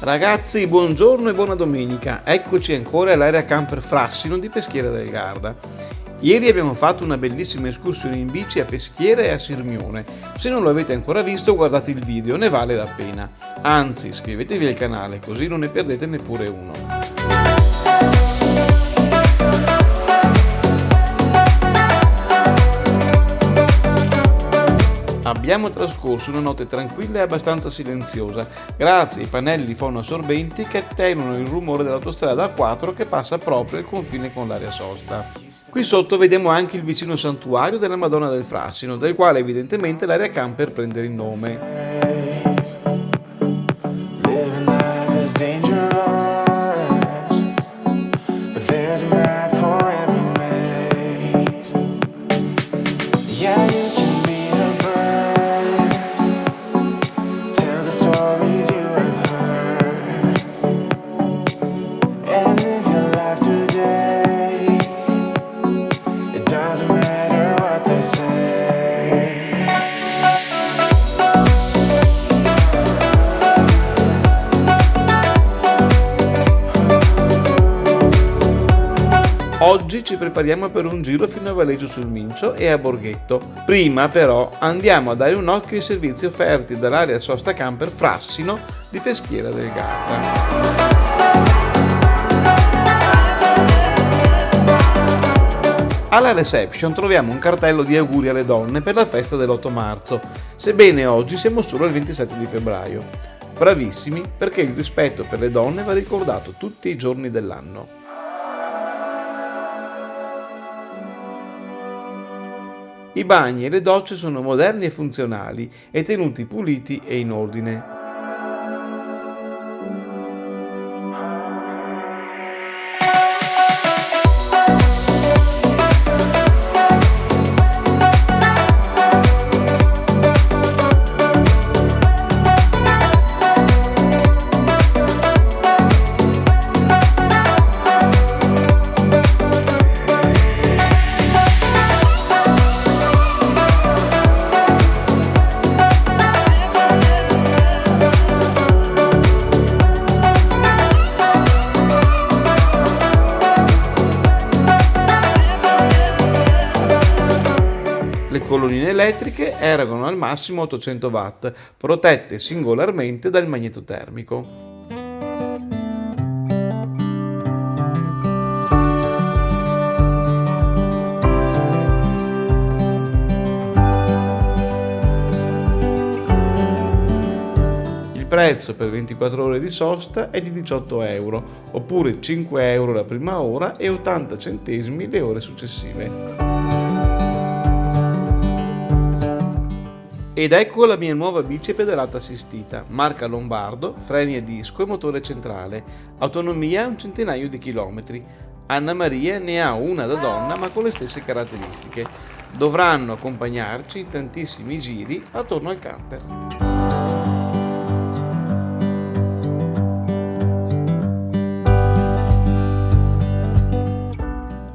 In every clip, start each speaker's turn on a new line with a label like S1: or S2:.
S1: Ragazzi, buongiorno e buona domenica. Eccoci ancora all'area camper Frassino di Peschiera del Garda. Ieri abbiamo fatto una bellissima escursione in bici a Peschiera e a Sirmione. Se non lo avete ancora visto, guardate il video, ne vale la pena. Anzi, iscrivetevi al canale, così non ne perdete neppure uno. Abbiamo trascorso una notte tranquilla e abbastanza silenziosa, grazie ai pannelli fonoassorbenti che attenuano il rumore dell'autostrada A4 che passa proprio al confine con l'area sosta. Qui sotto vediamo anche il vicino santuario della Madonna del Frassino, dal quale evidentemente l'area camper prende il nome. Oggi ci prepariamo per un giro fino a Valeggio sul Mincio e a Borghetto. Prima però andiamo a dare un occhio ai servizi offerti dall'area sosta camper Frassino di Peschiera del Garda. Alla reception troviamo un cartello di auguri alle donne per la festa dell'8 marzo, sebbene oggi siamo solo al 27 di febbraio. Bravissimi, perché il rispetto per le donne va ricordato tutti i giorni dell'anno. I bagni e le docce sono moderni e funzionali e tenuti puliti e in ordine. Le colonnine elettriche erogano al massimo 800 watt, protette singolarmente dal magneto termico. Il prezzo per 24 ore di sosta è di 18 euro, oppure 5 euro la prima ora e 80 centesimi le ore successive. Ed ecco la mia nuova bici pedalata assistita, marca Lombardo, freni a disco e motore centrale, autonomia un centinaio di chilometri. Anna Maria ne ha una da donna ma con le stesse caratteristiche. Dovranno accompagnarci in tantissimi giri attorno al camper.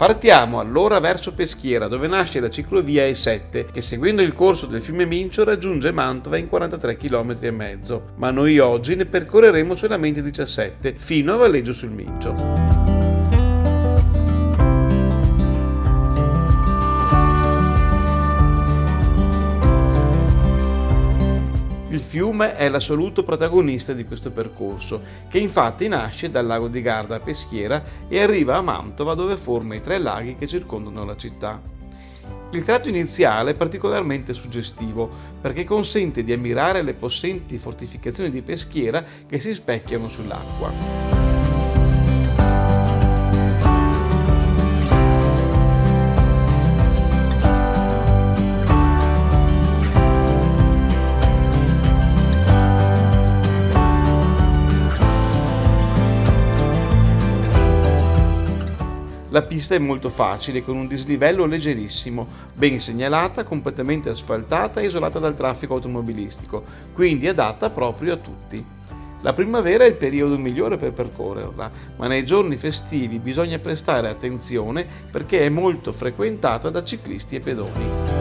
S1: Partiamo allora verso Peschiera, dove nasce la ciclovia E7, che seguendo il corso del fiume Mincio raggiunge Mantova in 43 km e mezzo, ma noi oggi ne percorreremo solamente 17, fino a Valeggio sul Mincio. Il fiume è l'assoluto protagonista di questo percorso, che infatti nasce dal lago di Garda a Peschiera e arriva a Mantova, dove forma i 3 laghi che circondano la città. Il tratto iniziale è particolarmente suggestivo perché consente di ammirare le possenti fortificazioni di Peschiera che si specchiano sull'acqua. La pista è molto facile, con un dislivello leggerissimo, ben segnalata, completamente asfaltata e isolata dal traffico automobilistico, quindi adatta proprio a tutti. La primavera è il periodo migliore per percorrerla, ma nei giorni festivi bisogna prestare attenzione perché è molto frequentata da ciclisti e pedoni.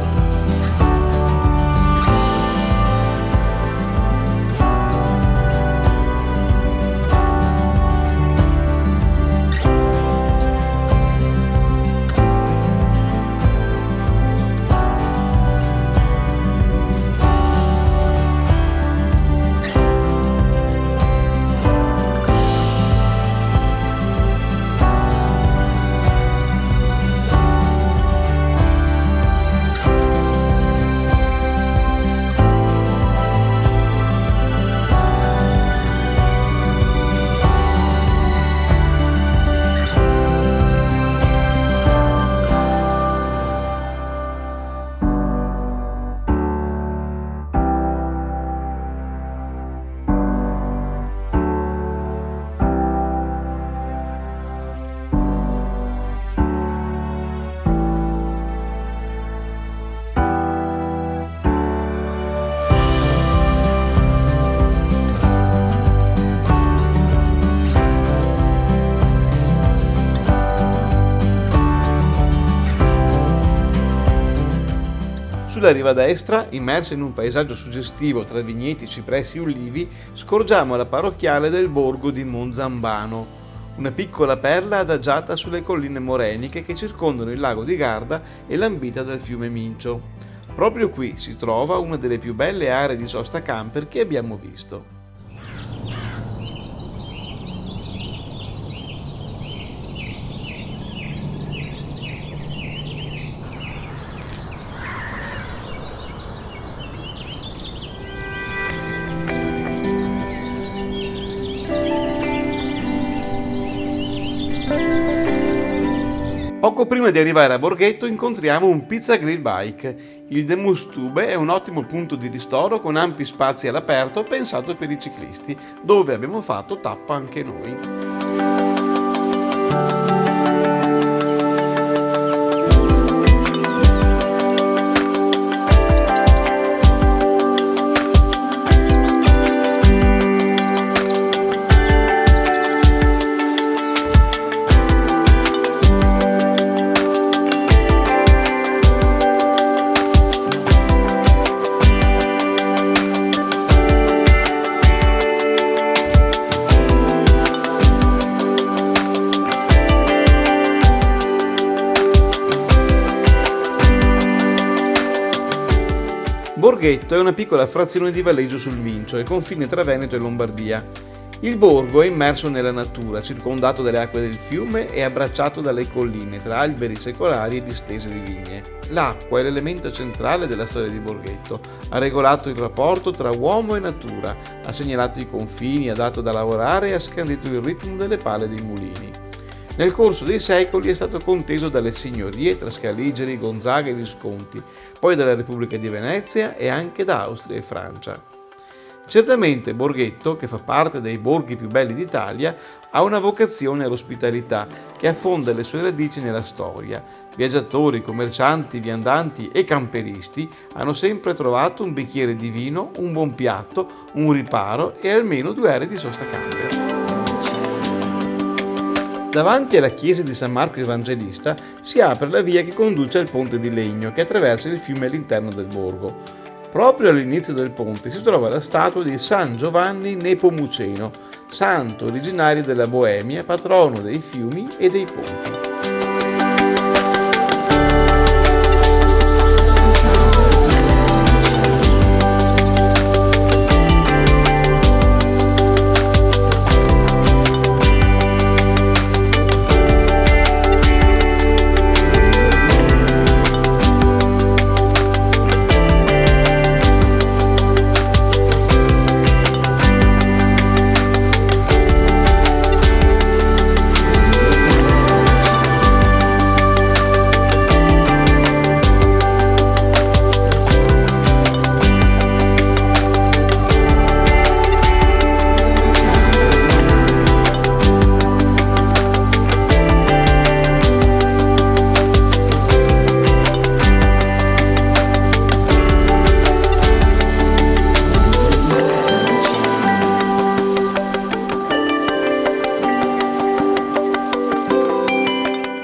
S1: Sulla riva destra, immersa in un paesaggio suggestivo tra vigneti, cipressi e ulivi, scorgiamo la parrocchiale del borgo di Monzambano, una piccola perla adagiata sulle colline moreniche che circondano il lago di Garda e lambita dal fiume Mincio. Proprio qui si trova una delle più belle aree di sosta camper che abbiamo visto. Poco prima di arrivare a Borghetto incontriamo un Pizza Grill Bike. Il Demustube è un ottimo punto di ristoro con ampi spazi all'aperto pensato per i ciclisti, dove abbiamo fatto tappa anche noi. Borghetto è una piccola frazione di Valeggio sul Mincio, al confine tra Veneto e Lombardia. Il borgo è immerso nella natura, circondato dalle acque del fiume e abbracciato dalle colline, tra alberi secolari e distese di vigne. L'acqua è l'elemento centrale della storia di Borghetto. Ha regolato il rapporto tra uomo e natura, ha segnalato i confini, ha dato da lavorare e ha scandito il ritmo delle pale dei mulini. Nel corso dei secoli è stato conteso dalle signorie tra Scaligeri, Gonzaga e Visconti, poi dalla Repubblica di Venezia e anche da Austria e Francia. Certamente Borghetto, che fa parte dei borghi più belli d'Italia, ha una vocazione all'ospitalità che affonda le sue radici nella storia. Viaggiatori, commercianti, viandanti e camperisti hanno sempre trovato un bicchiere di vino, un buon piatto, un riparo e almeno 2 aree di sosta camper. Davanti alla chiesa di San Marco Evangelista si apre la via che conduce al ponte di legno che attraversa il fiume all'interno del borgo. Proprio all'inizio del ponte si trova la statua di San Giovanni Nepomuceno, santo originario della Boemia, patrono dei fiumi e dei ponti.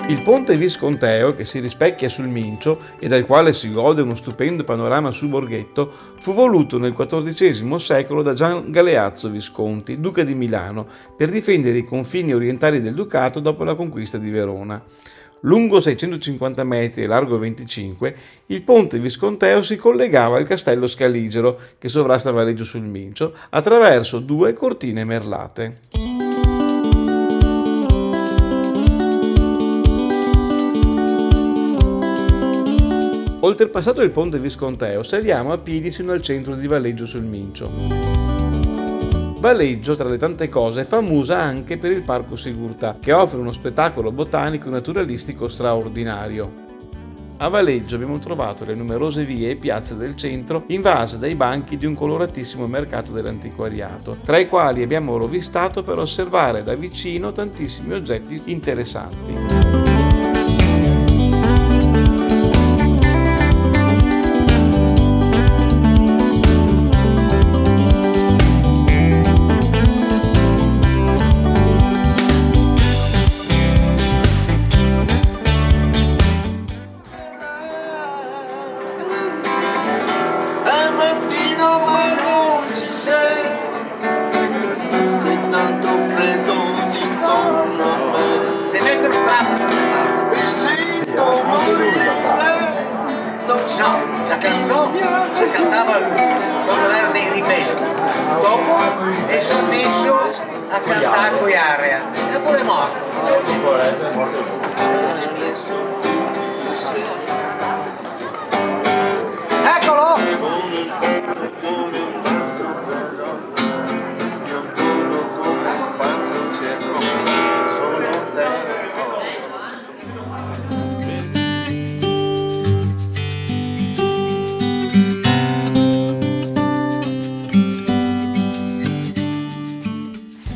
S1: Il ponte visconteo, che si rispecchia sul Mincio e dal quale si gode uno stupendo panorama su Borghetto, fu voluto nel XIV secolo da Gian Galeazzo Visconti, duca di Milano, per difendere i confini orientali del ducato dopo la conquista di Verona. Lungo 650 metri e largo 25, il ponte visconteo si collegava al castello Scaligero, che sovrasta Valeggio sul Mincio, attraverso 2 cortine merlate. Oltrepassato il ponte visconteo, saliamo a piedi sino al centro di Valeggio sul Mincio. Valeggio, tra le tante cose, è famosa anche per il Parco Sigurtà, che offre uno spettacolo botanico e naturalistico straordinario. A Valeggio abbiamo trovato le numerose vie e piazze del centro invase dai banchi di un coloratissimo mercato dell'antiquariato, tra i quali abbiamo rovistato per osservare da vicino tantissimi oggetti interessanti.
S2: canzone la cantava lui quando era nei ribelli. Dopo e si è messo a cantare con area e poi è morto. Eccolo!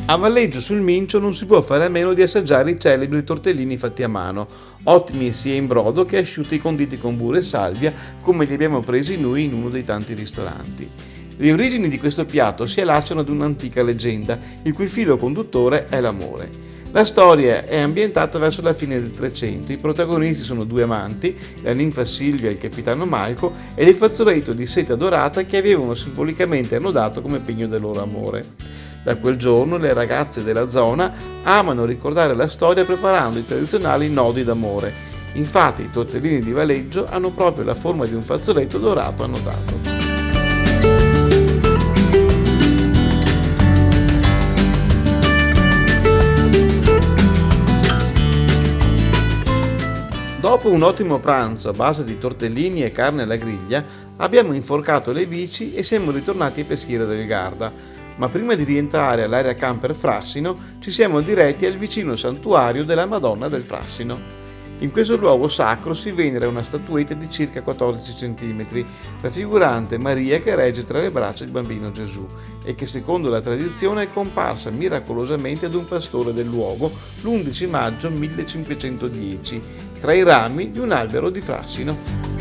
S1: A Valleggio sul Mincio non si può fare a meno di assaggiare i celebri tortellini fatti a mano, ottimi sia in brodo che asciutti conditi con burro e salvia, come li abbiamo presi noi in uno dei tanti ristoranti. Le origini di questo piatto si allacciano ad un'antica leggenda, il cui filo conduttore è l'amore. La storia è ambientata verso la fine del Trecento. I protagonisti sono due amanti, la ninfa Silvia e il capitano Malco, ed il fazzoletto di seta dorata che avevano simbolicamente annodato come pegno del loro amore. Da quel giorno le ragazze della zona amano ricordare la storia preparando i tradizionali nodi d'amore. Infatti i tortellini di Valeggio hanno proprio la forma di un fazzoletto dorato annodato. Dopo un ottimo pranzo a base di tortellini e carne alla griglia, abbiamo inforcato le bici e siamo ritornati a Peschiera del Garda. Ma prima di rientrare all'area camper Frassino, ci siamo diretti al vicino santuario della Madonna del Frassino. In questo luogo sacro si venera una statuetta di circa 14 cm, raffigurante Maria che regge tra le braccia il bambino Gesù e che secondo la tradizione è comparsa miracolosamente ad un pastore del luogo l'11 maggio 1510, tra i rami di un albero di Frassino.